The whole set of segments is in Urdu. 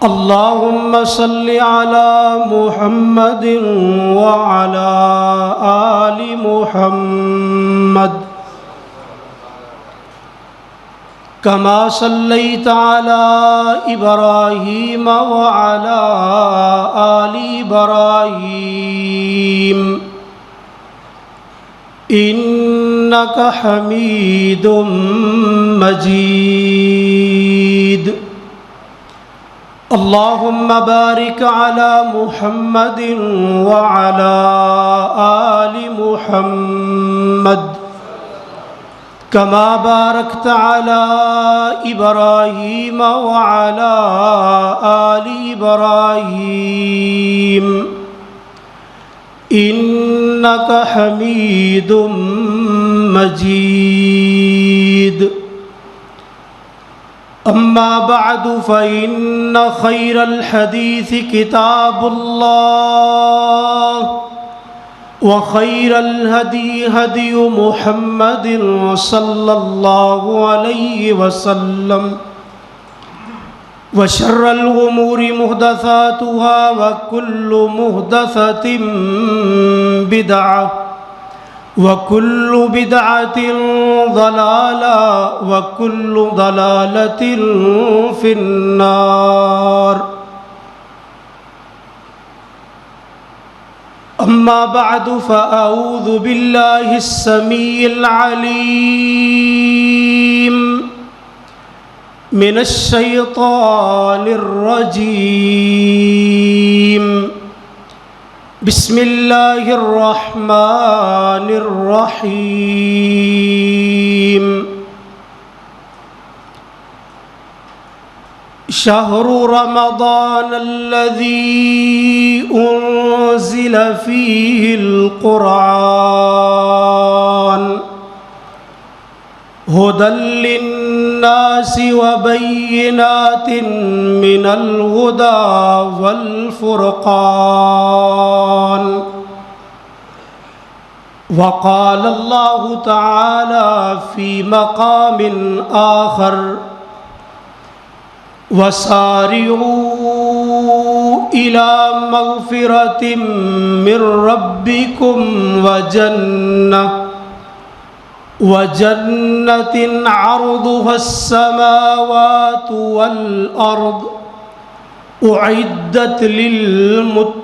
اللهم صل على محمد وعلى آل محمد كما صليت على إبراهيم وعلى آل إبراهيم إنك حميد مجيد. اللهم بارك على محمد وعلى آل محمد كما باركت على إبراهيم وعلى آل إبراهيم إنك حميد مجيد. أما بعد فإن خير الحديث كتاب الله وخير الهدي هدي محمد صلى الله عليه وسلم وشر الأمور محدثاتها وكل محدثة بدعة وكل بدعة ضلالة وكل ضلالة في النار. أما بعد فأعوذ بالله السميع العليم من الشيطان الرجيم. بسم الله الرحمن الرحيم. شهر رمضان الذي أنزل فيه القرآن هدى للناس وبينات من الهدى والفرقان. وقال الله تعالى في مقام آخر وسارعوا إلى مغفرة من ربكم وجنة عرضها السماوات والأرض أعدت للمتقين.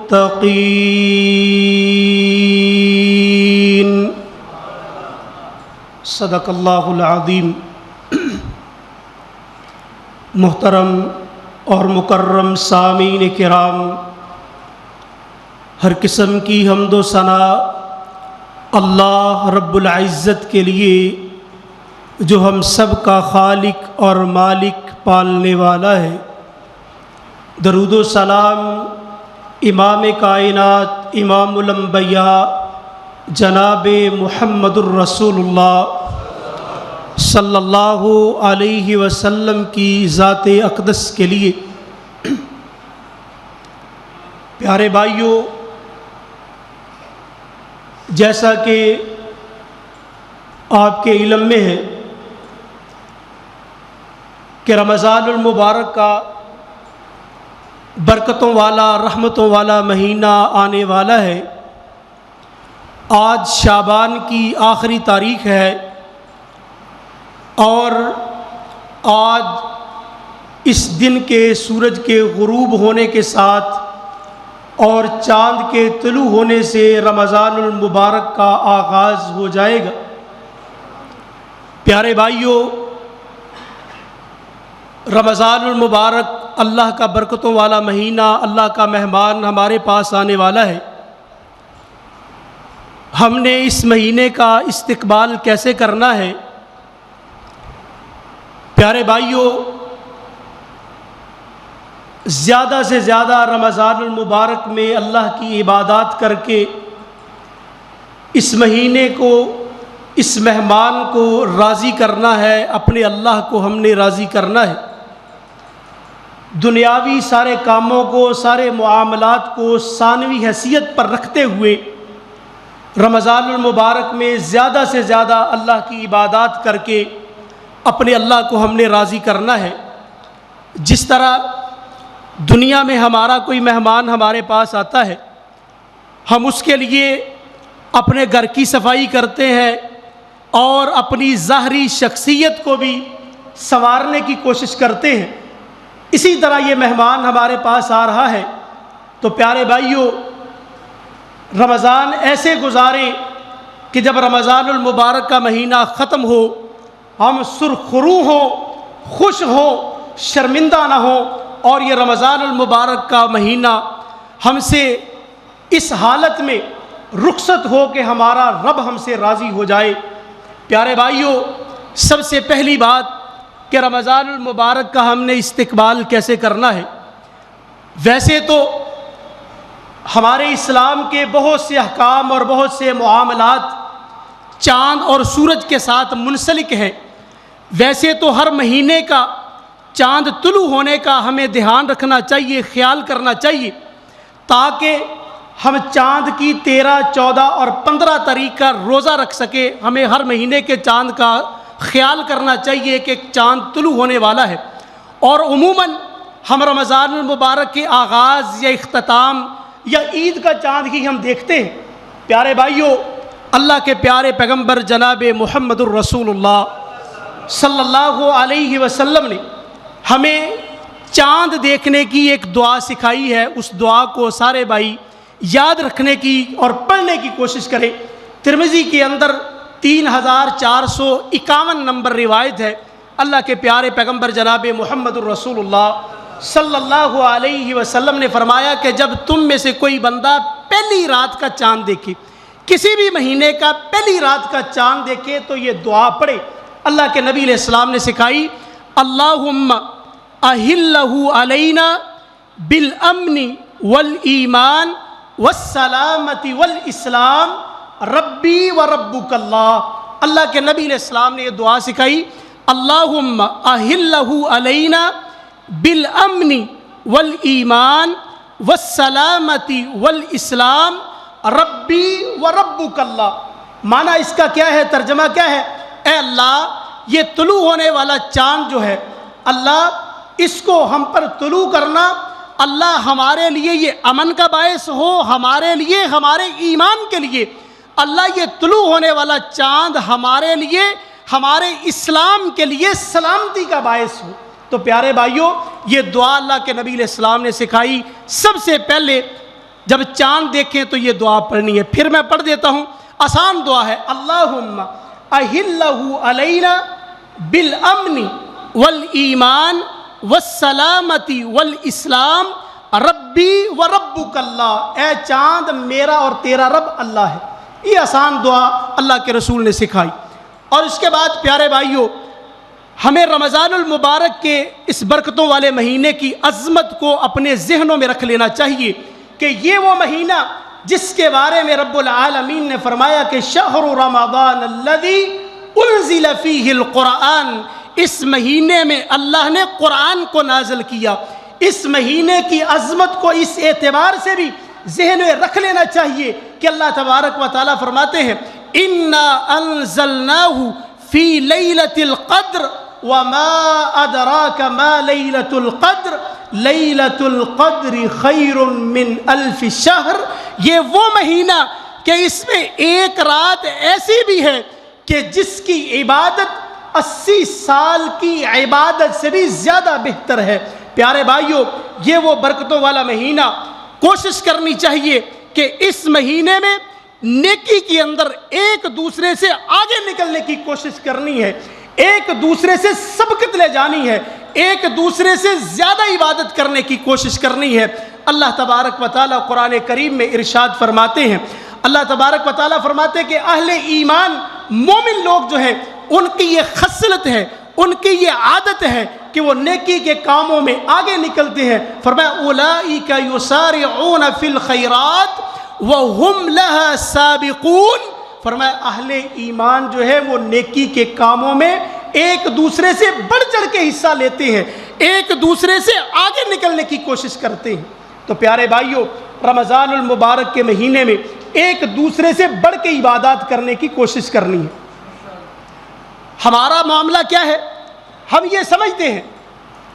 صدق اللہ العظیم. محترم اور مکرم سامعین کرام، ہر قسم کی حمد و ثنا اللہ رب العزت کے لیے جو ہم سب کا خالق اور مالک پالنے والا ہے. درود و سلام امام کائنات امام الانبیاء جناب محمد الرسول اللہ صلی اللہ علیہ وسلم کی ذات اقدس کے لیے. پیارے بھائیوں، جیسا کہ آپ کے علم میں ہے کہ رمضان المبارک کا برکتوں والا رحمتوں والا مہینہ آنے والا ہے. آج شعبان کی آخری تاریخ ہے اور آج اس دن کے سورج کے غروب ہونے کے ساتھ اور چاند کے طلوع ہونے سے رمضان المبارک کا آغاز ہو جائے گا. پیارے بھائیوں، رمضان المبارک اللہ کا برکتوں والا مہینہ، اللہ کا مہمان ہمارے پاس آنے والا ہے. ہم نے اس مہینے کا استقبال کیسے کرنا ہے؟ پیارے بھائیوں، زیادہ سے زیادہ رمضان المبارک میں اللہ کی عبادات کر کے اس مہینے کو، اس مہمان کو راضی کرنا ہے. اپنے اللہ کو ہم نے راضی کرنا ہے. دنیاوی سارے کاموں کو، سارے معاملات کو ثانوی حیثیت پر رکھتے ہوئے رمضان المبارک میں زیادہ سے زیادہ اللہ کی عبادات کر کے اپنے اللہ کو ہم نے راضی کرنا ہے. جس طرح دنیا میں ہمارا کوئی مہمان ہمارے پاس آتا ہے، ہم اس کے لیے اپنے گھر کی صفائی کرتے ہیں اور اپنی ظاہری شخصیت کو بھی سنوارنے کی کوشش کرتے ہیں۔ اسی طرح یہ مہمان ہمارے پاس آ رہا ہے تو پیارے بھائیوں، رمضان ایسے گزاریں کہ جب رمضان المبارک کا مہینہ ختم ہو ہم سرخرو ہوں، خوش ہوں، شرمندہ نہ ہوں، اور یہ رمضان المبارک کا مہینہ ہم سے اس حالت میں رخصت ہو کہ ہمارا رب ہم سے راضی ہو جائے۔ پیارے بھائیوں، سب سے پہلی بات کہ رمضان المبارک کا ہم نے استقبال کیسے کرنا ہے۔ ویسے تو ہمارے اسلام کے بہت سے احکام اور بہت سے معاملات چاند اور سورج کے ساتھ منسلک ہیں۔ ویسے تو ہر مہینے کا چاند طلوع ہونے کا ہمیں دھیان رکھنا چاہیے، خیال کرنا چاہیے، تاکہ ہم چاند کی 13، 14 اور 15 تاریخ کا روزہ رکھ سکے۔ ہمیں ہر مہینے کے چاند کا خیال کرنا چاہیے کہ چاند طلوع ہونے والا ہے۔ اور عموماً ہم رمضان المبارک کے آغاز یا اختتام یا عید کا چاند ہی ہم دیکھتے ہیں۔ پیارے بھائیوں، اللہ کے پیارے پیغمبر جناب محمد الرسول اللہ صلی اللہ علیہ وسلم نے ہمیں چاند دیکھنے کی ایک دعا سکھائی ہے۔ اس دعا کو سارے بھائی یاد رکھنے کی اور پڑھنے کی کوشش کریں۔ ترمذی کے اندر 3451 نمبر روایت ہے۔ اللہ کے پیارے پیغمبر جناب محمد الرسول اللہ صلی اللہ علیہ وسلم نے فرمایا کہ جب تم میں سے کوئی بندہ پہلی رات کا چاند دیکھے، کسی بھی مہینے کا پہلی رات کا چاند دیکھے تو یہ دعا پڑھے۔ اللہ کے نبی علیہ السلام نے سکھائی، اللہم اہلہ علینا بالامن والایمان والسلامت والاسلام ربی و ربک اللہ۔ اللہ کے نبی علیہ السلام نے یہ دعا سکھائی، اللہم اہلہ علینا بالامن والایمان والسلامت والاسلام ربی و ربک اللہ۔ معنی اس کا کیا ہے، ترجمہ کیا ہے؟ اے اللہ، یہ طلوع ہونے والا چاند جو ہے، اللہ اس کو ہم پر طلوع کرنا، اللہ ہمارے لیے یہ امن کا باعث ہو، ہمارے لیے، ہمارے ایمان کے لیے اللہ یہ طلوع ہونے والا چاند ہمارے لیے، ہمارے اسلام کے لیے سلامتی کا باعث ہو۔ تو پیارے بھائیوں، یہ دعا اللہ کے نبی علیہ السلام نے سکھائی۔ سب سے پہلے جب چاند دیکھیں تو یہ دعا پڑھنی ہے۔ پھر میں پڑھ دیتا ہوں، آسان دعا ہے، اللہم اہلہ علینا بالامن والایمان والسلامت والاسلام ربی و ربک اللہ۔ اے چاند، میرا اور تیرا رب اللہ ہے۔ یہ آسان دعا اللہ کے رسول نے سکھائی۔ اور اس کے بعد پیارے بھائیوں، ہمیں رمضان المبارک کے اس برکتوں والے مہینے کی عظمت کو اپنے ذہنوں میں رکھ لینا چاہیے کہ یہ وہ مہینہ جس کے بارے میں رب العالمین نے فرمایا کہ شہر رمضان الذی انزل فیہ القرآن، اس مہینے میں اللہ نے قرآن کو نازل کیا۔ اس مہینے کی عظمت کو اس اعتبار سے بھی ذہن میں رکھ لینا چاہیے کہ اللہ تبارک و تعالیٰ فرماتے ہیں، اِنَّا أَنزَلْنَاهُ فِي لَيْلَةِ الْقَدْرِ وَمَا أَدْرَاكَ مَا لَيْلَةُ الْقَدْرِ لَيْلَةُ الْقَدْرِ خَيْرٌ مِّنْ أَلْفِ شَهْرٍ۔ یہ وہ مہینہ کہ اس میں ایک رات ایسی بھی ہے کہ جس کی عبادت 80 سال کی عبادت سے بھی زیادہ بہتر ہے۔ پیارے بھائیوں، یہ وہ برکتوں والا مہینہ، کوشش کرنی چاہیے کہ اس مہینے میں نیکی کے اندر ایک دوسرے سے آگے نکلنے کی کوشش کرنی ہے، ایک دوسرے سے سبقت لے جانی ہے، ایک دوسرے سے زیادہ عبادت کرنے کی کوشش کرنی ہے۔ اللہ تبارک و تعالیٰ قرآن کریم میں ارشاد فرماتے ہیں، اللہ تبارک و تعالیٰ فرماتے ہیں کہ اہل ایمان مومن لوگ جو ہیں ان کی یہ خصلت ہے، ان کی یہ عادت ہے کہ وہ نیکی کے کاموں میں آگے نکلتے ہیں۔ فرمایا اولئک یسارعون فی الخیرات وہم لہا سابقون۔ فرمایا اہل ایمان جو ہے وہ نیکی کے کاموں میں ایک دوسرے سے بڑھ چڑھ کے حصہ لیتے ہیں، ایک دوسرے سے آگے نکلنے کی کوشش کرتے ہیں۔ تو پیارے بھائیوں، رمضان المبارک کے مہینے میں ایک دوسرے سے بڑھ کے عبادات کرنے کی کوشش کرنی ہے۔ ہمارا معاملہ کیا ہے؟ ہم یہ سمجھتے ہیں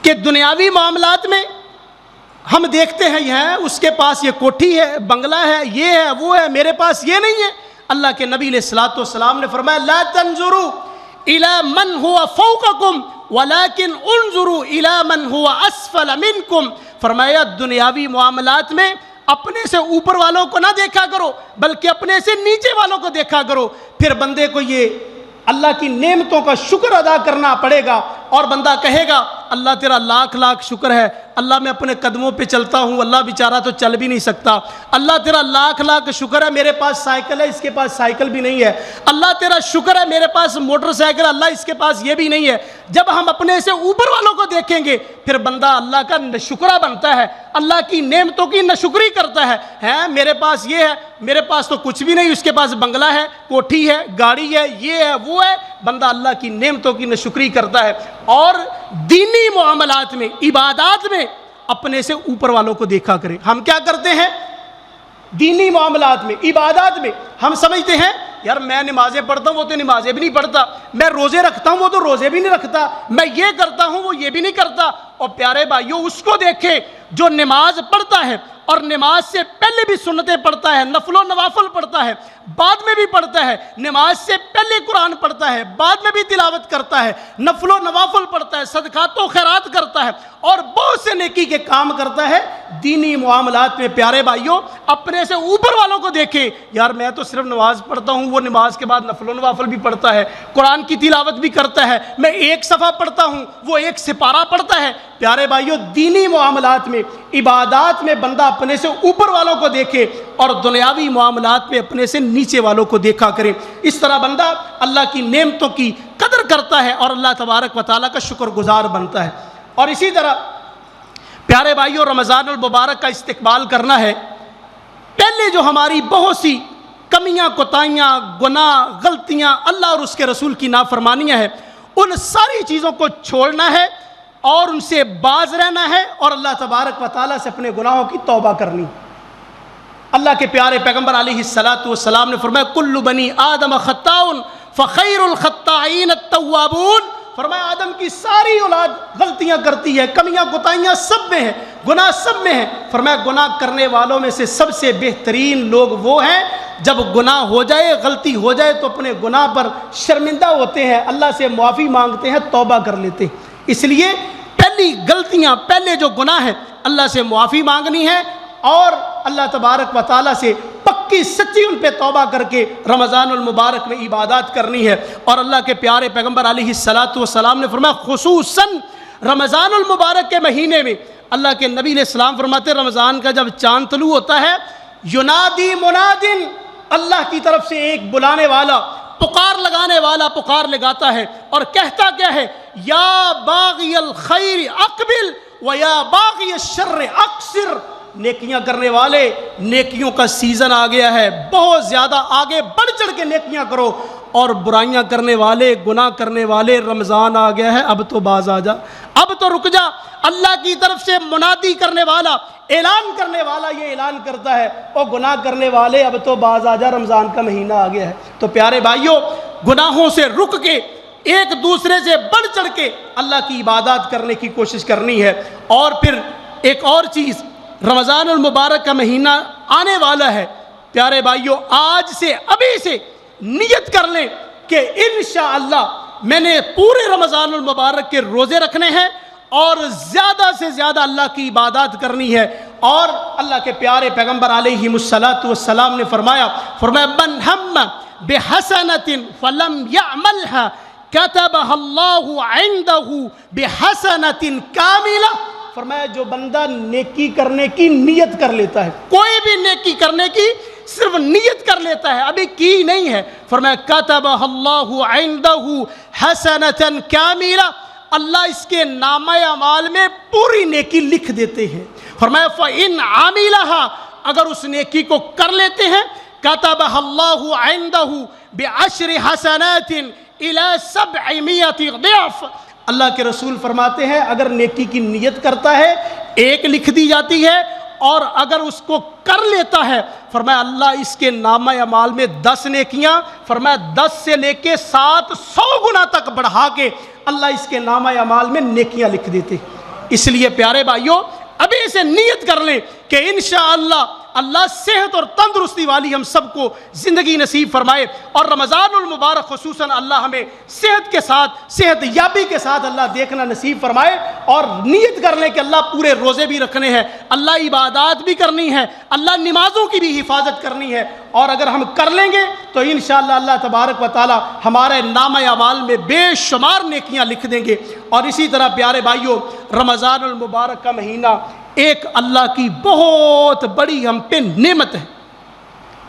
کہ دنیاوی معاملات میں ہم دیکھتے ہیں یہ اس کے پاس یہ کوٹھی ہے، بنگلہ ہے، یہ ہے، وہ ہے، میرے پاس یہ نہیں ہے۔ اللہ کے نبی علیہ الصلوۃ والسلام نے فرمایا لا تنظروا الى من هو فوقكم ولكن انظروا الى من هو اسفل منكم۔ فرمایا دنیاوی معاملات میں اپنے سے اوپر والوں کو نہ دیکھا کرو بلکہ اپنے سے نیچے والوں کو دیکھا کرو۔ پھر بندے کو یہ اللہ کی نعمتوں کا شکر ادا کرنا پڑے گا، اور بندہ کہے گا اللہ تیرا لاکھ لاکھ شکر ہے، اللہ میں اپنے قدموں پہ چلتا ہوں، اللہ بیچارہ تو چل بھی نہیں سکتا، اللہ تیرا لاکھ لاکھ شکر ہے میرے پاس سائیکل ہے، اس کے پاس سائیکل بھی نہیں ہے، اللہ تیرا شکر ہے میرے پاس موٹر سائیکل، اللہ اس کے پاس یہ بھی نہیں ہے۔ جب ہم اپنے سے اوپر والوں کو دیکھیں گے پھر بندہ اللہ کا ناشکرہ بنتا ہے، اللہ کی نعمتوں کی ناشکری کرتا ہے۔ میرے پاس یہ ہے، میرے پاس تو کچھ بھی نہیں، اس کے پاس بنگلہ ہے، کوٹھی ہے، گاڑی ہے، یہ ہے، وہ ہے۔ بندہ اللہ کی نعمتوں کی ناشکری کرتا ہے، اور دینی معاملات میں، عبادات میں اپنے سے اوپر والوں کو دیکھا کرے۔ ہم کیا کرتے ہیں دینی معاملات میں، عبادات میں؟ ہم سمجھتے ہیں یار میں نمازیں پڑھتا ہوں، وہ تو نمازیں بھی نہیں پڑھتا، میں روزے رکھتا ہوں، وہ تو روزے بھی نہیں رکھتا، میں یہ کرتا ہوں، وہ یہ بھی نہیں کرتا۔ اور پیارے بھائیوں اس کو دیکھیں جو نماز پڑھتا ہے اور نماز سے پہلے بھی سنتیں پڑھتا ہے، نفل و نوافل پڑھتا ہے، بعد میں بھی پڑھتا ہے، نماز سے پہلے قرآن پڑھتا ہے، بعد میں بھی تلاوت کرتا ہے، نفل و نوافل پڑھتا ہے، صدقات و خیرات کرتا ہے، اور بہت سے نیکی کے کام کرتا ہے۔ دینی معاملات میں پیارے بھائیوں اپنے سے اوپر والوں کو دیکھیں، یار میں تو صرف نماز پڑھتا ہوں، وہ نماز کے بعد نفل و نوافل بھی پڑھتا ہے، قرآن کی تلاوت بھی کرتا ہے، میں ایک صفحہ پڑھتا ہوں، وہ ایک سپارہ پڑھتا ہے۔ پیارے بھائیوں دینی معاملات میں، عبادات میں بندہ اپنے سے اوپر والوں کو دیکھے اور دنیاوی معاملات میں اپنے سے نیچے والوں کو دیکھا کرے۔ اس طرح بندہ اللہ کی نعمتوں کی قدر کرتا ہے اور اللہ تبارک و تعالیٰ کا شکر گزار بنتا ہے۔ اور اسی طرح پیارے بھائیوں رمضان المبارک کا استقبال کرنا ہے، پہلے جو ہماری بہت سی کمیاں، کوتاہیاں، گناہ، غلطیاں، اللہ اور اس کے رسول کی نافرمانیاں ہیں، ان ساری چیزوں کو چھوڑنا ہے اور ان سے باز رہنا ہے، اور اللہ تبارک و تعالیٰ سے اپنے گناہوں کی توبہ کرنی۔ اللہ کے پیارے پیغمبر علیہ الصلاۃ والسلام نے فرمایا کل بنی آدم خطاء فخیر الخطائین التوابون۔ فرمایا آدم کی ساری اولاد غلطیاں کرتی ہے، کمیاں کوتاہیاں سب میں ہیں، گناہ سب میں ہیں۔ فرمایا گناہ کرنے والوں میں سے سب سے بہترین لوگ وہ ہیں جب گناہ ہو جائے، غلطی ہو جائے تو اپنے گناہ پر شرمندہ ہوتے ہیں، اللہ سے معافی مانگتے ہیں، توبہ کر لیتے ہیں۔ اس لیے پہلی غلطیاں، پہلے جو گناہ ہے اللہ سے معافی مانگنی ہے، اور اللہ تبارک و تعالیٰ سے پکی سچی ان پہ توبہ کر کے رمضان المبارک میں عبادات کرنی ہے۔ اور اللہ کے پیارے پیغمبر علیہ الصلاۃ والسلام نے فرمایا خصوصاً رمضان المبارک کے مہینے میں اللہ کے نبی علیہ السلام فرماتے ہیں رمضان کا جب چاند طلوع ہوتا ہے، ینادی منادن، اللہ کی طرف سے ایک بلانے والا، پکار لگانے والا پکار لگاتا ہے، اور کہتا کیا ہے؟ یا باغی الخیر اقبل و یا باغی الشر اقصر۔ نیکیاں کرنے والے، نیکیوں کا سیزن آ گیا ہے، بہت زیادہ آگے بڑھ چڑھ کے نیکیاں کرو، اور برائیاں کرنے والے، گناہ کرنے والے، رمضان آ گیا ہے اب تو باز آ جا، اب تو رک جا۔ اللہ کی طرف سے منادی کرنے والا، اعلان کرنے والا یہ اعلان کرتا ہے او گناہ کرنے والے اب تو باز آ جا، رمضان کا مہینہ آ گیا ہے۔ تو پیارے بھائیوں گناہوں سے رک کے، ایک دوسرے سے بڑھ چڑھ کے اللہ کی عبادات کرنے کی کوشش کرنی ہے۔ اور پھر ایک اور چیز، رمضان المبارک کا مہینہ آنے والا ہے، پیارے بھائیوں آج سے، ابھی سے نیت کر لیں کہ انشاءاللہ میں نے پورے رمضان المبارک کے روزے رکھنے ہیں اور زیادہ سے زیادہ اللہ کی عبادات کرنی ہے۔ اور اللہ کے پیارے پیغمبر علیہ الصلاۃ والسلام نے فرمایا من ہم بحسنۃ فلم یعملها کتبها اللہ عنده بحسنۃ کاملہ۔ فرمایا جو بندہ نیکی کرنے کی نیت کر لیتا ہے، کوئی بھی نیکی کرنے کی صرف نیت کر لیتا ہے، ابھی کی نہیں ہے، فرمایا کتبہ اللہ عندہ حسنۃ کاملہ، اللہ اس کے نامہ اعمال میں پوری نیکی لکھ دیتے ہیں۔ فرمایا فإن عاملها، اگر اس نیکی کو کر لیتے ہیں، کتبہ اللہ عندہ بعشر حسنات الی 700 ضعف۔ اللہ کے رسول فرماتے ہیں اگر نیکی کی نیت کرتا ہے ایک لکھ دی جاتی ہے، اور اگر اس کو کر لیتا ہے فرمایا اللہ اس کے نامہ اعمال میں 10 نیکیاں، فرمایا 10 سے لے کے 700 گنا تک بڑھا کے اللہ اس کے نامہ اعمال میں نیکیاں لکھ دیتے۔ اس لیے پیارے بھائیوں ابھی سے نیت کر لیں کہ انشاءاللہ اللہ صحت اور تندرستی والی ہم سب کو زندگی نصیب فرمائے، اور رمضان المبارک خصوصاً اللہ ہمیں صحت کے ساتھ، صحت یابی کے ساتھ اللہ دیکھنا نصیب فرمائے، اور نیت کر لیں کہ اللہ پورے روزے بھی رکھنے ہیں، اللہ عبادات بھی کرنی ہے، اللہ نمازوں کی بھی حفاظت کرنی ہے، اور اگر ہم کر لیں گے تو انشاءاللہ اللہ تبارک و تعالی ہمارے نامہ اعمال میں بے شمار نیکیاں لکھ دیں گے۔ اور اسی طرح پیارے بھائیوں، رمضان المبارک کا مہینہ ایک اللہ کی بہت بڑی ہم پہ نعمت ہے،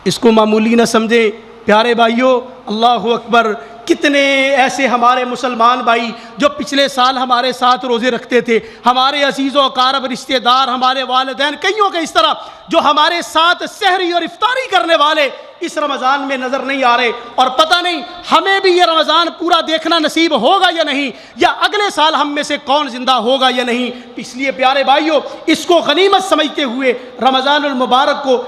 اس کو معمولی نہ سمجھیں پیارے بھائیوں۔ اللہ اکبر، کتنے ایسے ہمارے مسلمان بھائی جو پچھلے سال ہمارے ساتھ روزے رکھتے تھے، ہمارے عزیز و اقارب رشتہ دار، ہمارے والدین، کئیوں کے اس طرح جو ہمارے ساتھ سحری اور افطاری کرنے والے اس رمضان میں نظر نہیں آ رہے، اور پتہ نہیں ہمیں بھی یہ رمضان پورا دیکھنا نصیب ہوگا یا نہیں، یا اگلے سال ہم میں سے کون زندہ ہوگا یا نہیں۔ اس لیے پیارے بھائیوں، اس کو غنیمت سمجھتے ہوئے رمضان المبارک کو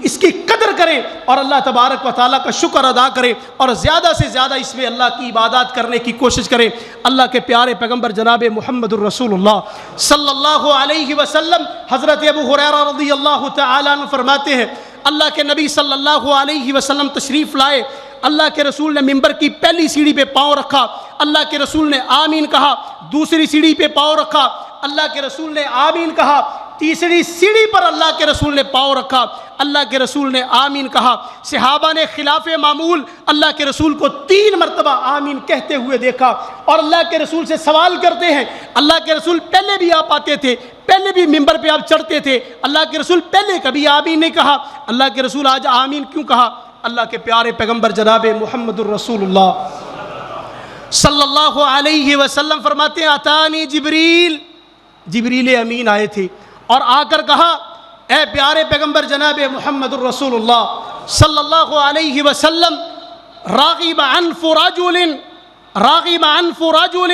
اس کی قدر کریں، اور اللہ تبارک و تعالیٰ کا شکر ادا کریں، اور زیادہ سے زیادہ اس میں اللہ کی عبادات کرنے کی کوشش کریں۔ اللہ کے پیارے پیغمبر جناب محمد الرسول اللہ صلی اللہ علیہ وسلم، حضرت ابو ہریرہ رضی اللہ تعالیٰ عنہ فرماتے ہیں، اللہ کے نبی صلی اللہ علیہ وسلم تشریف لائے، اللہ کے رسول نے ممبر کی پہلی سیڑھی پہ پاؤں رکھا، اللہ کے رسول نے آمین کہا، دوسری سیڑھی پہ پاؤں رکھا، اللہ کے رسول نے آمین کہا، تیسری سیڑھی پر اللہ کے رسول نے پاؤں رکھا، اللہ کے رسول نے آمین کہا۔ صحابہ نے خلاف معمول اللہ کے رسول کو 3 مرتبہ آمین کہتے ہوئے دیکھا، اور اللہ کے رسول سے سوال کرتے ہیں، اللہ کے رسول پہلے بھی آپ آتے تھے، پہلے بھی ممبر پہ آپ چڑھتے تھے، اللہ کے رسول پہلے کبھی آمین نہیں کہا، اللہ کے رسول آج آمین کیوں کہا؟ اللہ کے پیارے پیغمبر جناب محمد الرسول اللہ صلی اللہ علیہ وسلم فرماتے ہیں، اتانی جبریل امین آئے تھے، اور آ کر کہا، اے پیارے پیغمبر جناب محمد الرسول اللہ صلی اللہ علیہ وسلم، راغب عنف رجل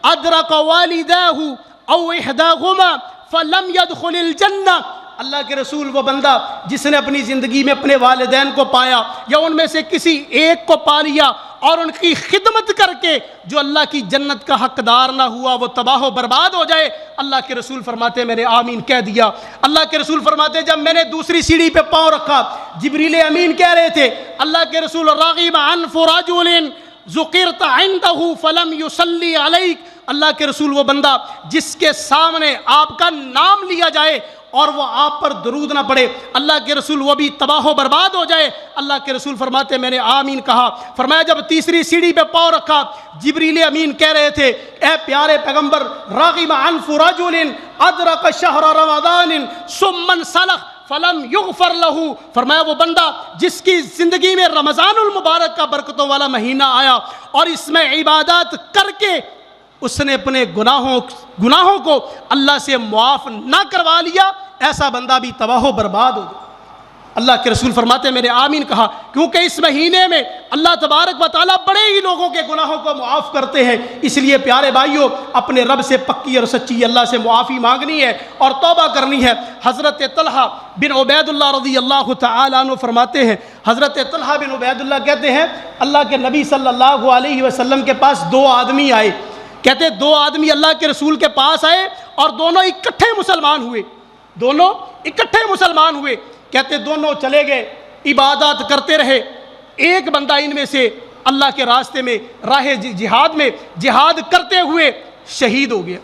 ادرک والداہ او احداہما فلم يدخل الجنہ۔ اللہ کے رسول وہ بندہ جس نے اپنی زندگی میں اپنے والدین کو پایا، یا ان میں سے کسی ایک کو پا لیا، اور ان کی خدمت کر کے جو اللہ کی جنت کا حقدار نہ ہوا وہ تباہ و برباد ہو جائے۔ اللہ کے رسول فرماتے میں نے آمین کہہ دیا۔ اللہ کے رسول فرماتے جب میں نے دوسری سیڑھی پہ پاؤں رکھا، جبریل امین کہہ رہے تھے، اللہ کے رسول راغب عنف رجل ذکرت عنده فلم يصلی علیک۔ اللہ کے رسول وہ بندہ جس کے سامنے آپ کا نام لیا جائے اور وہ آپ پر درود نہ پڑے، اللہ کے رسول وہ بھی تباہ و برباد ہو جائے۔ اللہ کے رسول فرماتے میں نے آمین کہا۔ فرمایا جب تیسری سیڑھی پہ پاؤں رکھا، جبریل امین کہہ رہے تھے، اے پیارے پیغمبر، راغب عنف رجل ادرک شہر رمضان ثم انسلخ فلم یغفر لہ۔ فرمایا وہ بندہ جس کی زندگی میں رمضان المبارک کا برکتوں والا مہینہ آیا، اور اس میں عبادات کر کے اس نے اپنے گناہوں کو اللہ سے معاف نہ کروا لیا، ایسا بندہ بھی تباہ و برباد ہو گیا۔ اللہ کے رسول فرماتے میں نے آمین کہا، کیونکہ اس مہینے میں اللہ تبارک و تعالیٰ بڑے ہی لوگوں کے گناہوں کو معاف کرتے ہیں۔ اس لیے پیارے بھائیوں، اپنے رب سے پکی اور سچی اللہ سے معافی مانگنی ہے اور توبہ کرنی ہے۔ حضرت طلحہ بن عبید اللہ رضی اللہ تعالیٰ عنہ فرماتے ہیں، حضرت طلحہ بن عبید اللہ کہتے ہیں، اللہ کے نبی صلی اللہ علیہ وسلم کے پاس 2 آدمی آئے، کہتے 2 آدمی اللہ کے رسول کے پاس آئے اور دونوں اکٹھے مسلمان ہوئے، کہتے دونوں چلے گئے، عبادات کرتے رہے۔ ایک بندہ ان میں سے اللہ کے راستے میں راہ جہاد میں جہاد کرتے ہوئے شہید ہو گیا،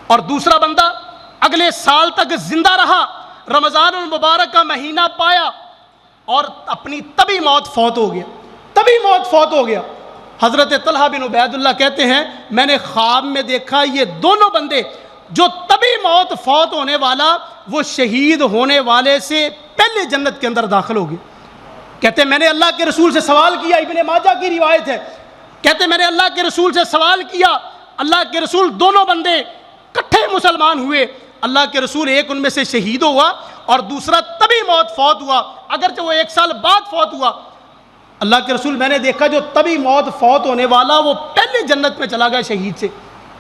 اور دوسرا بندہ اگلے سال تک زندہ رہا، رمضان المبارک کا مہینہ پایا، اور اپنی طبی موت فوت ہو گیا۔ حضرت طلحہ بن عبید اللہ کہتے ہیں، میں نے خواب میں دیکھا یہ دونوں بندے جو طبی موت فوت ہونے والا وہ شہید ہونے والے سے پہلے جنت کے اندر داخل ہو گئے۔ کہتے میں نے اللہ کے رسول سے سوال کیا، ابن ماجہ کی روایت ہے، کہتے میں نے اللہ کے رسول سے سوال کیا، اللہ کے رسول دونوں بندے کٹھے مسلمان ہوئے، اللہ کے رسول ایک ان میں سے شہید ہوا اور دوسرا طبی موت فوت ہوا، اگرچہ وہ 1 سال بعد فوت ہوا۔ اللہ کے رسول میں نے دیکھا جو طبی موت فوت ہونے والا وہ پہلے جنت میں چلا گیا شہید سے۔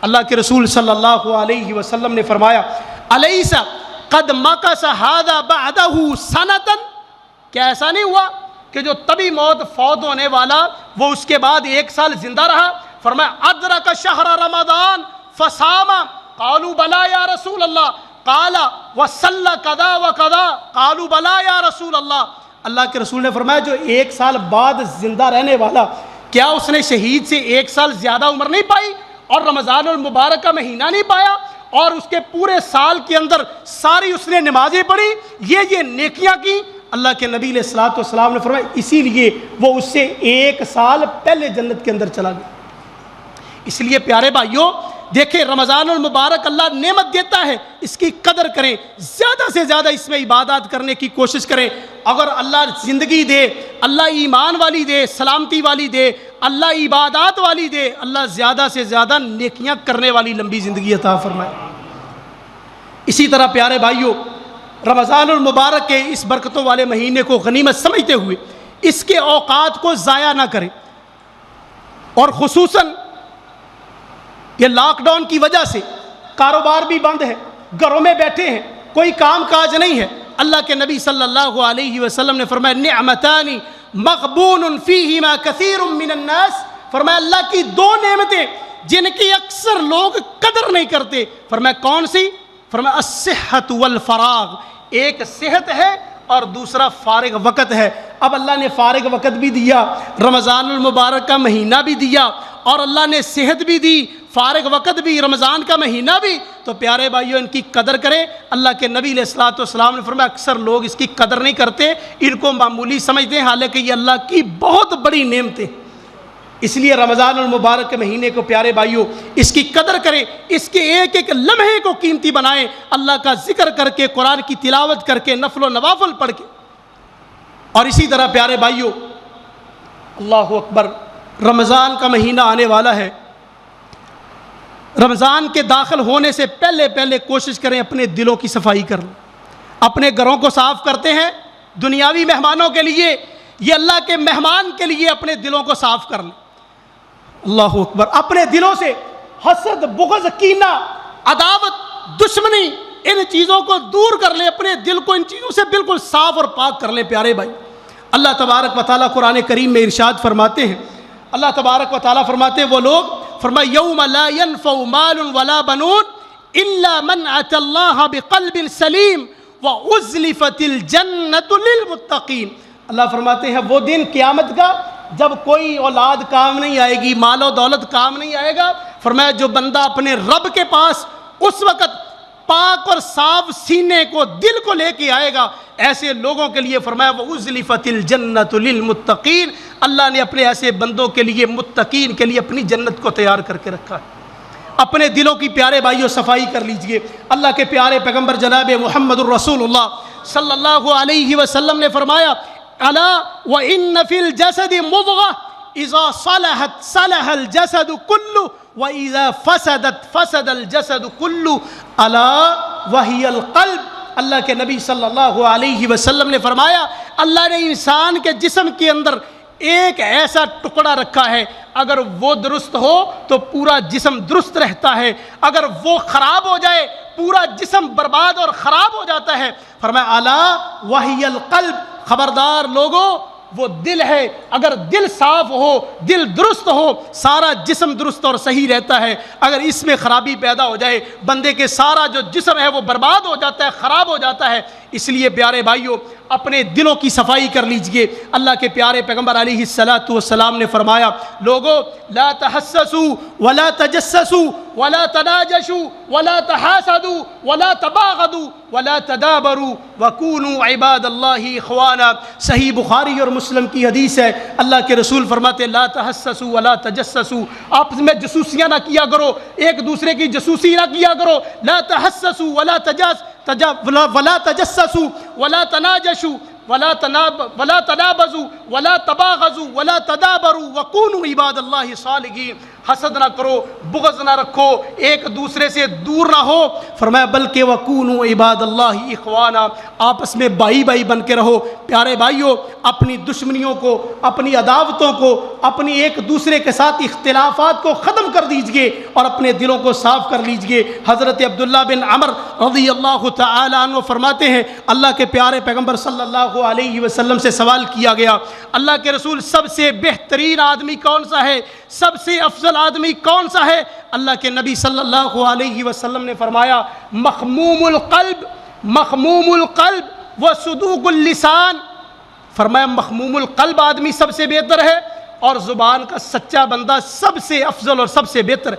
اللہ کے رسول صلی اللہ علیہ وسلم نے فرمایا، الیس قد مکث ھذا بعدہ سنۃ، کیا ایسا نہیں ہوا کہ جو طبی موت فوت ہونے والا وہ اس کے بعد 1 سال زندہ رہا؟ فرمایا ادرک شہر رمضان فصام، قالوا بلا یا رسول اللہ، قال وصلى كذا وكذا قالوا بلى يا رسول اللہ. اللہ کے رسول نے فرمایا جو 1 سال بعد زندہ رہنے والا، کیا اس نے شہید سے 1 سال زیادہ عمر نہیں پائی اور رمضان المبارک کا مہینہ نہیں پایا اور اس کے پورے سال کے اندر ساری اس نے نمازیں پڑھی، یہ نیکیاں کی؟ اللہ کے نبی علیہ الصلوۃ والسلام نے فرمایا اسی لیے وہ اس سے 1 سال پہلے جنت کے اندر چلا گیا. اس لیے پیارے بھائیوں دیکھیں، رمضان المبارک اللہ نعمت دیتا ہے، اس کی قدر کریں، زیادہ سے زیادہ اس میں عبادات کرنے کی کوشش کریں. اگر اللہ زندگی دے، اللہ ایمان والی دے، سلامتی والی دے، اللہ عبادات والی دے، اللہ زیادہ سے زیادہ نیکیاں کرنے والی لمبی زندگی عطا فرمائے. اسی طرح پیارے بھائیوں رمضان المبارک کے اس برکتوں والے مہینے کو غنیمت سمجھتے ہوئے اس کے اوقات کو ضائع نہ کریں. اور خصوصاً یہ لاک ڈاؤن کی وجہ سے کاروبار بھی بند ہے، گھروں میں بیٹھے ہیں، کوئی کام کاج نہیں ہے. اللہ کے نبی صلی اللہ علیہ وسلم نے فرمایا نعمتان مغبون فیہما کثیر من الناس، فرمایا اللہ کی 2 نعمتیں جن کی اکثر لوگ قدر نہیں کرتے. فرمایا کون سی؟ فرمایا الصحت والفراغ، ایک صحت ہے اور دوسرا فارغ وقت ہے. اب اللہ نے فارغ وقت بھی دیا، رمضان المبارک کا مہینہ بھی دیا، اور اللہ نے صحت بھی دی، فارغ وقت بھی، رمضان کا مہینہ بھی. تو پیارے بھائیوں ان کی قدر کریں. اللہ کے نبی علیہ الصلوۃ والسلام نے فرمایا اکثر لوگ اس کی قدر نہیں کرتے، ان کو معمولی سمجھتے ہیں، حالانکہ یہ اللہ کی بہت بڑی نعمتیں. اس لیے رمضان المبارک کے مہینے کو پیارے بھائیوں اس کی قدر کریں، اس کے ایک ایک لمحے کو قیمتی بنائیں، اللہ کا ذکر کر کے، قرآن کی تلاوت کر کے، نفل و نوافل پڑھ کے. اور اسی طرح پیارے بھائیوں اللہ اکبر، رمضان کا مہینہ آنے والا ہے. رمضان کے داخل ہونے سے پہلے کوشش کریں اپنے دلوں کی صفائی کر لیں. اپنے گھروں کو صاف کرتے ہیں دنیاوی مہمانوں کے لیے، یہ اللہ کے مہمان کے لیے اپنے دلوں کو صاف کر لیں. اللہ اکبر، اپنے دلوں سے حسد، بغض، کینہ، عداوت، دشمنی، ان چیزوں کو دور کر لیں، اپنے دل کو ان چیزوں سے بالکل صاف اور پاک کر لیں. پیارے بھائی اللہ تبارک و تعالیٰ قرآن کریم میں ارشاد فرماتے ہیں، اللہ تبارک و تعالیٰ فرماتے ہیں وہ لوگ، فرمایا یوم لا ينفع مال ولا بنون الا من اتى الله بقلب سلیم وازلفت الجنة للمتقین. اللہ فرماتے ہیں وہ دن قیامت کا جب کوئی اولاد کام نہیں آئے گی، مال و دولت کام نہیں آئے گا. فرمایا جو بندہ اپنے رب کے پاس اس وقت پاک اور صاف سینے کو، دل کو لے کے آئے گا، ایسے لوگوں کے لیے فرمایا وَأُزْلِفَتِ الْجَنَّةُ لِلْمُتَّقِينَ، اللہ نے اپنے ایسے بندوں کے لیے، متقین کے لیے اپنی جنت کو تیار کر کے رکھا ہے. اپنے دلوں کی پیارے بھائیوں صفائی کر لیجئے. اللہ کے پیارے پیغمبر جناب محمد الرسول اللہ صلی اللہ علیہ وسلم نے فرمایا الا وَإِنَّ فِي الْجَسَدِ مُضْغَةً اذا صلحت صلح الجسد كله واذا فسدت فسد الجسد كله الا وهي القلب. اللہ کے نبی صلی اللہ علیہ وسلم نے فرمایا اللہ نے انسان کے جسم کے اندر ایک ایسا ٹکڑا رکھا ہے، اگر وہ درست ہو تو پورا جسم درست رہتا ہے، اگر وہ خراب ہو جائے پورا جسم برباد اور خراب ہو جاتا ہے. فرمایا الا وهي القلب، خبردار لوگو وہ دل ہے. اگر دل صاف ہو، دل درست ہو، سارا جسم درست اور صحیح رہتا ہے. اگر اس میں خرابی پیدا ہو جائے بندے کے سارا جو جسم ہے وہ برباد ہو جاتا ہے، خراب ہو جاتا ہے. اس لیے پیارے بھائیوں اپنے دلوں کی صفائی کر لیجئے. اللہ کے پیارے پیغمبر علیہ الصلاۃ والسلام نے فرمایا لوگو لا تحسسوا ولا تجسسوا ولا تناجشوا ولا تحاسدوا ولا تباغضوا ولا تدابروا وكونوا عباد اللہ اخوانا. صحیح بخاری اور مسلم کی حدیث ہے. اللہ کے رسول فرماتے لا تحسسوا ولا تجسسوا، آپس میں جاسوسیاں نہ کیا کرو، ایک دوسرے کی جاسوسی نہ کیا کرو. لا تحسسوا ولا تجسسوا ولا تناجشوا ولا تنابزوا ولا تباغضوا ولا تدابروا وكونوا عباد اللہ صالحین. حسد نہ کرو، بغض نہ رکھو، ایک دوسرے سے دور نہ ہو. فرمایا بلکہ وَكُونُوا عِبَادَ اللَّهِ إِخْوَانًا، آپس میں بھائی بھائی بن کے رہو. پیارے بھائیوں اپنی دشمنیوں کو، اپنی عداوتوں کو، اپنی ایک دوسرے کے ساتھ اختلافات کو ختم کر دیجئے اور اپنے دلوں کو صاف کر لیجئے. حضرت عبداللہ بن عمر رضی اللہ تعالی عنہ فرماتے ہیں اللہ کے پیارے پیغمبر صلی اللہ علیہ وسلم سے سوال کیا گیا اللہ کے رسول سب سے بہترین آدمی کون سا ہے، سب سے افضل افضل آدمی کون سا ہے؟ اللہ کے نبی صلی اللہ علیہ وسلم نے فرمایا مخموم القلب و صدوق اللسان. فرمایا مخموم القلب آدمی سب سے بہتر ہے اور زبان کا سچا بندہ سب سے افضل اور سب سے بہتر ہے.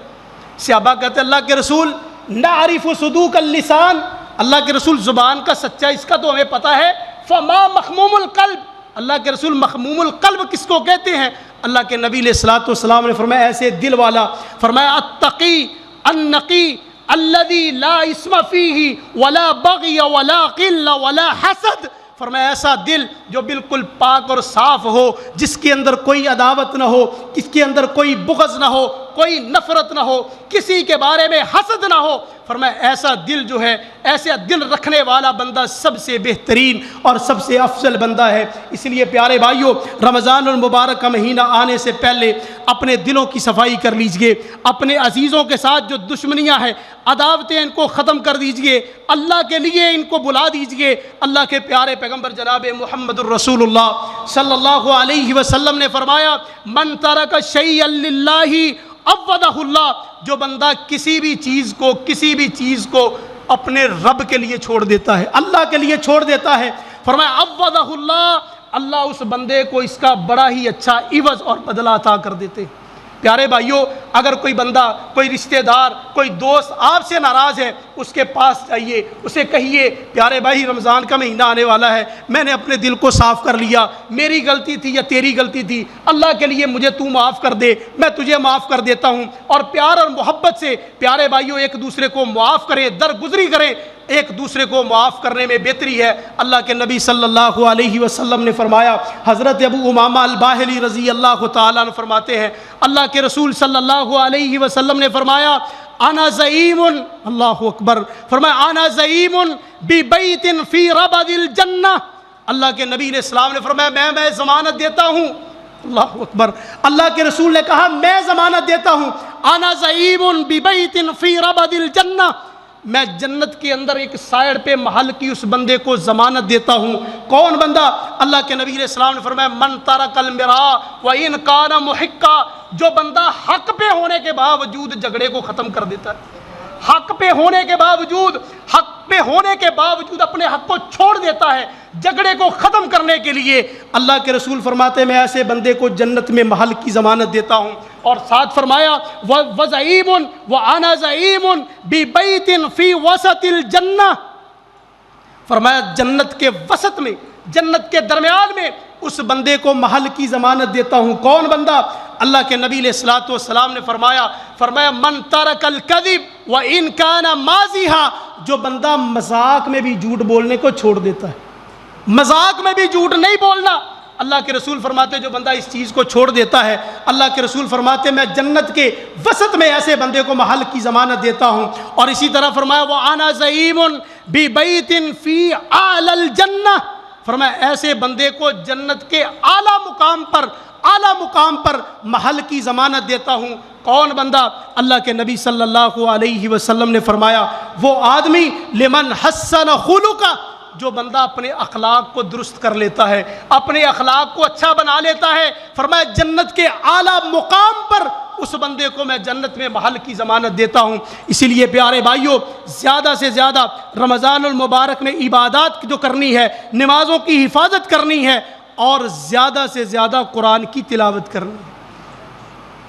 صحابہ کہتے ہیں اللہ کے رسول نعرف صدوق اللسان، اللہ کے رسول زبان کا سچا اس کا تو ہمیں پتہ ہے، فما مخموم القلب، اللہ کے رسول مخموم القلب کس کو کہتے ہیں؟ اللہ کے نبی علیہ الصلوۃ والسلام نے فرمایا ایسے دل والا، فرمایا التقی النقی الذی لا اسم فیہ ولا بغی ولا غل ولا حسد. فرمایا ایسا دل جو بالکل پاک اور صاف ہو، جس کے اندر کوئی عداوت نہ ہو، جس کے اندر کوئی بغض نہ ہو، کوئی نفرت نہ ہو، کسی کے بارے میں حسد نہ ہو. فرمایا ایسا دل جو ہے، ایسا دل رکھنے والا بندہ سب سے بہترین اور سب سے افضل بندہ ہے. اس لیے پیارے بھائیوں، رمضان المبارک کا مہینہ آنے سے پہلے اپنے دلوں کی صفائی کر لیجئے، اپنے عزیزوں کے ساتھ جو دشمنیاں ہیں، عداوتیں، ان کو ختم کر دیجئے، اللہ کے لیے ان کو بلا دیجئے. اللہ کے پیارے پیغمبر جناب محمد الرسول اللہ صلی اللہ علیہ وسلم نے فرمایا من ترک شیئا للہ عوضہ اللہ، جو بندہ کسی بھی چیز کو اپنے رب کے لیے چھوڑ دیتا ہے، اللہ کے لیے چھوڑ دیتا ہے، فرمایا عوضہ اللہ، اللہ اس بندے کو اس کا بڑا ہی اچھا عوض اور بدلہ عطا کر دیتے. پیارے بھائیوں، اگر کوئی بندہ، کوئی رشتہ دار، کوئی دوست آپ سے ناراض ہے، اس کے پاس جائیے، اسے کہیے پیارے بھائی رمضان کا مہینہ آنے والا ہے، میں نے اپنے دل کو صاف کر لیا، میری غلطی تھی یا تیری غلطی تھی، اللہ کے لیے مجھے تو معاف کر دے، میں تجھے معاف کر دیتا ہوں. اور پیار اور محبت سے پیارے بھائیوں ایک دوسرے کو معاف کریں، درگزری کریں، ایک دوسرے کو معاف کرنے میں بہتری ہے. اللہ کے نبی صلی اللہ علیہ وسلم نے فرمایا، حضرت ابو امامہ الباہلی رضی اللہ تعالیٰ عنہ فرماتے ہیں اللہ کے رسول صلی اللہ علیہ وسلم نے فرمایا انا زعیم، اللہ اکبر، فرمایا انا زعیم ببیت فی ربد الجنہ. اللہ کے نبی علیہ السلام نے فرمایا میں ضمانت دیتا ہوں، اللہ اکبر، اللہ کے رسول نے کہا میں ضمانت دیتا ہوں، انا زعیم ببیت فی ربد الجنہ، میں جنت کے اندر ایک سائڈ پہ محل کی اس بندے کو ضمانت دیتا ہوں. کون بندہ؟ اللہ کے نبی علیہ السلام نے فرمایا من ترک المراء وان کان محقا، جو بندہ حق پہ ہونے کے باوجود جھگڑے کو ختم کر دیتا ہے، حق پہ ہونے کے باوجود اپنے حق کو چھوڑ دیتا ہے جھگڑے کو ختم کرنے کے لیے. اللہ کے رسول فرماتے ہیں میں ایسے بندے کو جنت میں محل کی ضمانت دیتا ہوں. اور ساتھ فرمایا وزعیم وانا زعیم ببیت فی وسط الجنہ، فرمایا جنت کے وسط میں، جنت کے درمیان میں اس بندے کو محل کی ضمانت دیتا ہوں. کون بندہ؟ اللہ کے نبی علیہ الصلوۃ والسلام نے فرمایا من ترک الکذب وان کان مازحا، جو بندہ مذاق میں بھی جھوٹ بولنے کو چھوڑ دیتا ہے، مذاق میں بھی جھوٹ نہیں بولنا. اللہ کے رسول فرماتے جو بندہ اس چیز کو چھوڑ دیتا ہے، اللہ کے رسول فرماتے میں جنت کے وسط میں ایسے بندے کو محل کی ضمانت دیتا ہوں. اور اسی طرح فرمایا وَأَنَا زَعِيمٌ بِبَيْتٍ فِي أَعْلَى الْجَنَّةِ، فرمایا ایسے بندے کو جنت کے اعلیٰ مقام پر محل کی ضمانت دیتا ہوں. کون بندہ؟ اللہ کے نبی صلی اللہ علیہ وسلم نے فرمایا وہ آدمی لمن حسن خلقہ، جو بندہ اپنے اخلاق کو درست کر لیتا ہے، اپنے اخلاق کو اچھا بنا لیتا ہے، فرمایا جنت کے اعلیٰ مقام پر اس بندے کو میں جنت میں محل کی ضمانت دیتا ہوں. اسی لیے پیارے بھائیوں، زیادہ سے زیادہ رمضان المبارک میں عبادات جو کرنی ہے، نمازوں کی حفاظت کرنی ہے، اور زیادہ سے زیادہ قرآن کی تلاوت کرنی ہے.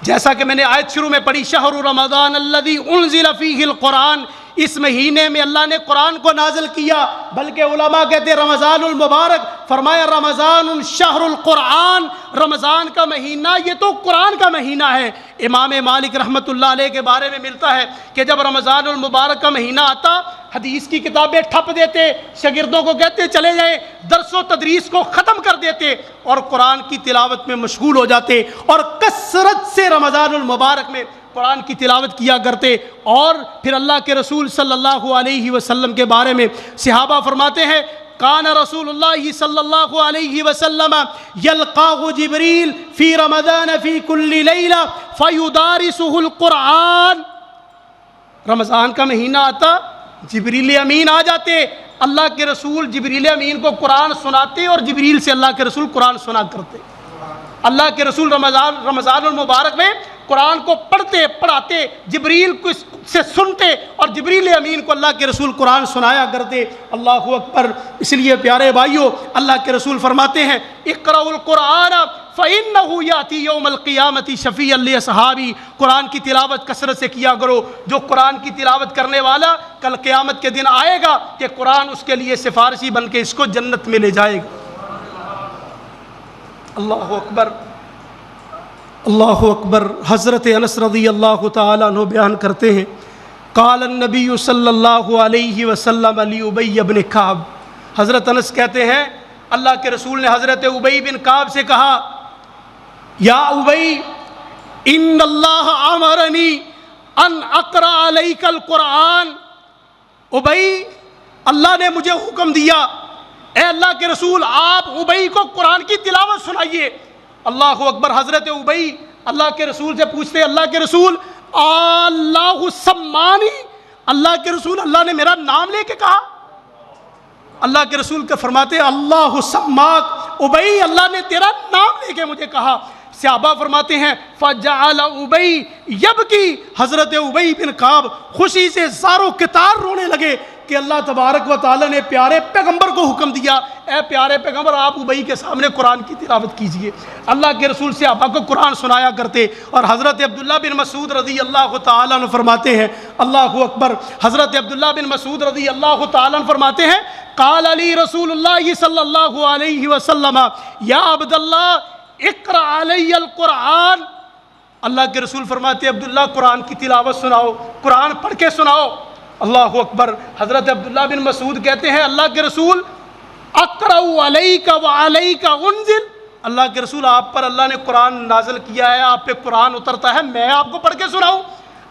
جیسا کہ میں نے آیت شروع میں پڑھی شہر رمضان الذی انزل فیہ القرآن، اس مہینے میں اللہ نے قرآن کو نازل کیا. بلکہ علماء کہتے ہیں رمضان المبارک، فرمایا رمضان شہر القرآن، رمضان کا مہینہ یہ تو قرآن کا مہینہ ہے. امام مالک رحمۃ اللہ علیہ کے بارے میں ملتا ہے کہ جب رمضان المبارک کا مہینہ آتا، حدیث کی کتابیں ٹھپ دیتے، شاگردوں کو کہتے چلے جائیں، درس و تدریس کو ختم کر دیتے اور قرآن کی تلاوت میں مشغول ہو جاتے، اور کثرت سے رمضان المبارک میں قرآن کی تلاوت کیا کرتے. اور پھر اللہ کے رسول صلی اللہ علیہ وسلم کے بارے میں صحابہ فرماتے ہیں کان رسول اللہ صلی اللہ علیہ وسلم یلقاہ جبریل فی رمضان فی کل لیلہ فیدارسہ القرآن، رمضان کا مہینہ آتا جبریل امین آ جاتے، اللہ کے رسول جبریل امین کو قرآن سناتے اور جبریل سے اللہ کے رسول قرآن سنا کرتے. اللہ کے رسول رمضان المبارک میں قرآن کو پڑھتے پڑھاتے، جبریل کو سے سنتے، اور جبریل امین کو اللہ کے رسول قرآن سنایا کرتے۔ اللہ اکبر۔ اس لیے پیارے بھائیوں، اللہ کے رسول فرماتے ہیں اقرأوا القرآن فإنه یأتی یوم القیامۃ شفیعا لأصحابی، قرآن کی تلاوت کثرت سے کیا کرو۔ جو قرآن کی تلاوت کرنے والا کل قیامت کے دن آئے گا کہ قرآن اس کے لیے سفارشی بن کے اس کو جنت میں لے جائے گا۔ اللہ اکبر، اللہ اکبر۔ حضرت انس رضی اللہ تعالیٰ عنہ بیان کرتے ہیں قال النبی صلی اللہ علیہ وسلم لأبی بن کعب، حضرت انس کہتے ہیں اللہ کے رسول نے حضرت ابی بن کعب سے کہا یا ابی ان اللہ امرنی ان اقرأ علیک القرآن، ابی اللہ نے مجھے حکم دیا، اے اللہ کے رسول آپ ابی کو قرآن کی تلاوت سنائیے۔ اللہ اکبر۔ حضرت ابی اللہ کے رسول سے پوچھتے اللہ کے رسول اللہ سمانی، اللہ کے رسول اللہ نے میرا نام لے کے کہا؟ اللہ کے رسول کے فرماتے اللہ سماک، ابی اللہ نے تیرا نام لے کے مجھے کہا۔ صحابہ فرماتے ہیں فجعل ابی یبکی، حضرت ابی بن کعب خوشی سے زارو کتار رونے لگے کہ اللہ تبارک و تعالی نے پیارے پیغمبر کو حکم دیا، اے پیارے پیغمبر آپ ابی کے سامنے قرآن کی تلاوت کیجئے۔ اللہ کے رسول صحابہ کو قرآن سنایا کرتے، اور حضرت عبداللہ بن مسعود رضی اللہ تعالیٰ عنہ فرماتے ہیں اللہ اکبر، حضرت عبداللہ بن مسعود رضی اللہ تعالیٰ عنہ فرماتے ہیں قال علی رسول اللہ صلی اللہ علیہ وسلم یا عبداللہ اقرأ علی القرآن، اللہ کے رسول فرماتے عبداللہ قرآن کی تلاوت سناؤ، قرآن پڑھ کے سناؤ۔ اللہ اکبر۔ حضرت عبداللہ بن مسعود کہتے ہیں اللہ کے رسول اقرأ علیک وعلیک انزل، اللہ کے رسول آپ پر اللہ نے قرآن نازل کیا ہے، آپ پہ قرآن اترتا ہے، میں آپ کو پڑھ کے سناؤں؟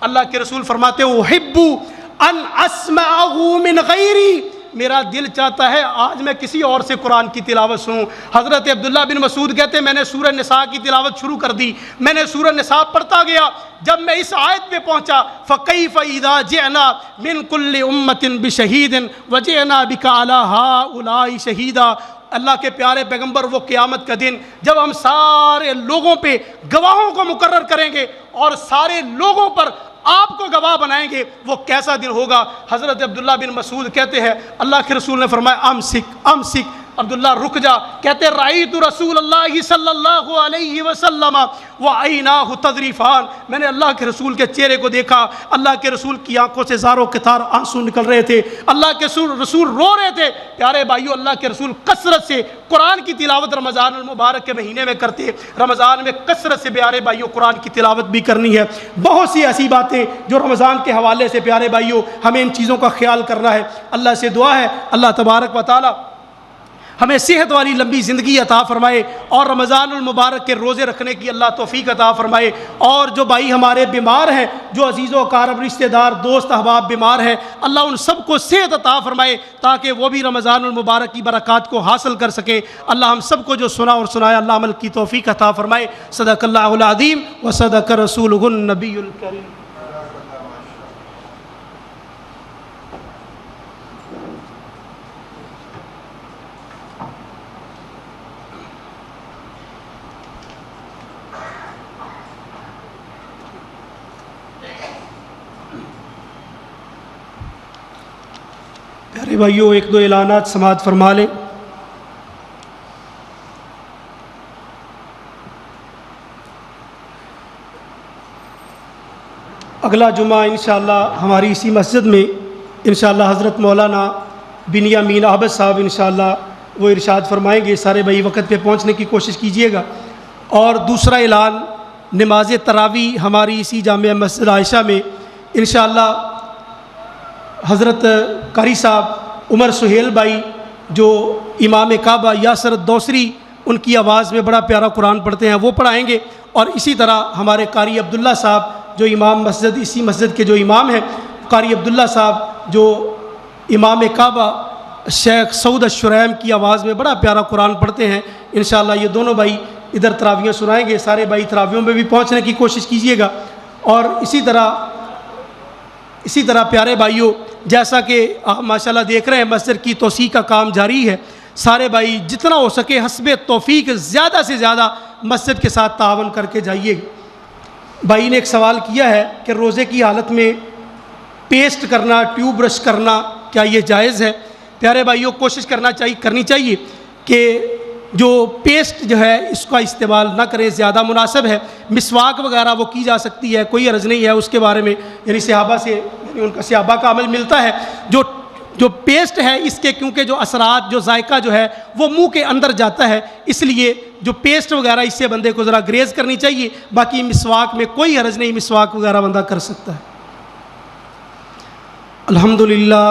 اللہ کے رسول فرماتے احب ان اسمعہ من غیری، میرا دل چاہتا ہے آج میں کسی اور سے قرآن کی تلاوت سنوں۔ حضرت عبداللہ بن مسعود کہتے ہیں میں نے سورہ نساء کی تلاوت شروع کر دی، میں نے سورہ نساء پڑھتا گیا، جب میں اس آیت پہ پہنچا فَكَيْفَ إِذَا جِئْنَا مِن كُلِّ أُمَّةٍ بِشَهِيدٍ وَجِئْنَا بِكَ عَلَى هَؤُلَاءِ شَهِيدًا، اللہ کے پیارے پیغمبر وہ قیامت کا دن جب ہم سارے لوگوں پہ گواہوں کو مقرر کریں گے اور سارے لوگوں پر آپ کو گواہ بنائیں گے، وہ کیسا دن ہوگا؟ حضرت عبداللہ بن مسعود کہتے ہیں اللہ کے رسول نے فرمایا امسک، عبداللہ رک جا۔ کہتے رأیت رسول اللہ صلی اللہ علیہ وسلم وعیناہ تذریفان، میں نے اللہ کے رسول کے چہرے کو دیکھا، اللہ کے رسول کی آنکھوں سے زاروں قطار آنسو نکل رہے تھے، اللہ کے رسول رو رہے تھے۔ پیارے بھائیو، اللہ کے رسول کثرت سے قرآن کی تلاوت رمضان المبارک کے مہینے میں کرتے، رمضان میں کثرت سے پیارے بھائیو قرآن کی تلاوت بھی کرنی ہے۔ بہت سی ایسی باتیں جو رمضان کے حوالے سے پیارے بھائیو ہمیں ان چیزوں کا خیال کرنا ہے۔ اللہ سے دعا ہے اللہ تبارک و تعالی ہمیں صحت والی لمبی زندگی عطا فرمائے اور رمضان المبارک کے روزے رکھنے کی اللہ توفیق عطا فرمائے، اور جو بھائی ہمارے بیمار ہیں، جو عزیز و اقارب رشتہ دار دوست احباب بیمار ہیں، اللہ ان سب کو صحت عطا فرمائے تاکہ وہ بھی رمضان المبارک کی برکات کو حاصل کر سکے۔ اللہ ہم سب کو جو سنا اور سنایا اللہ عمل کی توفیق عطا فرمائے۔ صدق اللہ العظیم و صدق رسولہ النبی الکریم۔ پیارے بھائیو، ایک دو اعلانات سماعت فرما لیں۔ اگلا جمعہ انشاءاللہ ہماری اسی مسجد میں انشاءاللہ حضرت مولانا بنیامین احمد صاحب انشاءاللہ وہ ارشاد فرمائیں گے، سارے بھائی وقت پہ پہنچنے کی کوشش کیجیے گا۔ اور دوسرا اعلان، نماز تراویح ہماری اسی جامع مسجد عائشہ میں انشاءاللہ حضرت قاری صاحب عمر سہیل بھائی جو امام کعبہ یاسر الدوسری ان کی آواز میں بڑا پیارا قرآن پڑھتے ہیں وہ پڑھائیں گے، اور اسی طرح ہمارے قاری عبداللہ صاحب جو امام مسجد اسی مسجد کے جو امام ہیں، قاری عبداللہ صاحب جو امام کعبہ شیخ سعود الشریم کی آواز میں بڑا پیارا قرآن پڑھتے ہیں، انشاءاللہ یہ دونوں بھائی ادھر تراویحیں سنائیں گے۔ سارے بھائی تراویحوں میں بھی پہنچنے کی کوشش کیجیے گا۔ اور اسی طرح پیارے بھائیوں، جیسا کہ آپ ماشاءاللہ دیکھ رہے ہیں مسجد کی توسیع کا کام جاری ہے، سارے بھائی جتنا ہو سکے حسب توفیق زیادہ سے زیادہ مسجد کے ساتھ تعاون کر کے جائیے گا۔ بھائی نے ایک سوال کیا ہے کہ روزے کی حالت میں پیسٹ کرنا، ٹیوب برش کرنا کیا یہ جائز ہے؟ پیارے بھائیوں، کوشش کرنی چاہیے کہ جو پیسٹ جو ہے اس کا استعمال نہ کریں، زیادہ مناسب ہے۔ مسواک وغیرہ وہ کی جا سکتی ہے، کوئی عرض نہیں ہے اس کے بارے میں، یعنی صحابہ سے صحابہ کا عمل ملتا ہے۔ جو پیسٹ ہے اس کے کیونکہ جو اثرات، جو ذائقہ جو ہے وہ منہ کے اندر جاتا ہے، اس لیے جو پیسٹ وغیرہ اس سے بندے کو ذرا گریز کرنی چاہیے۔ باقی مسواک میں کوئی حرج نہیں، مسواک وغیرہ بندہ کر سکتا ہے۔ الحمدللہ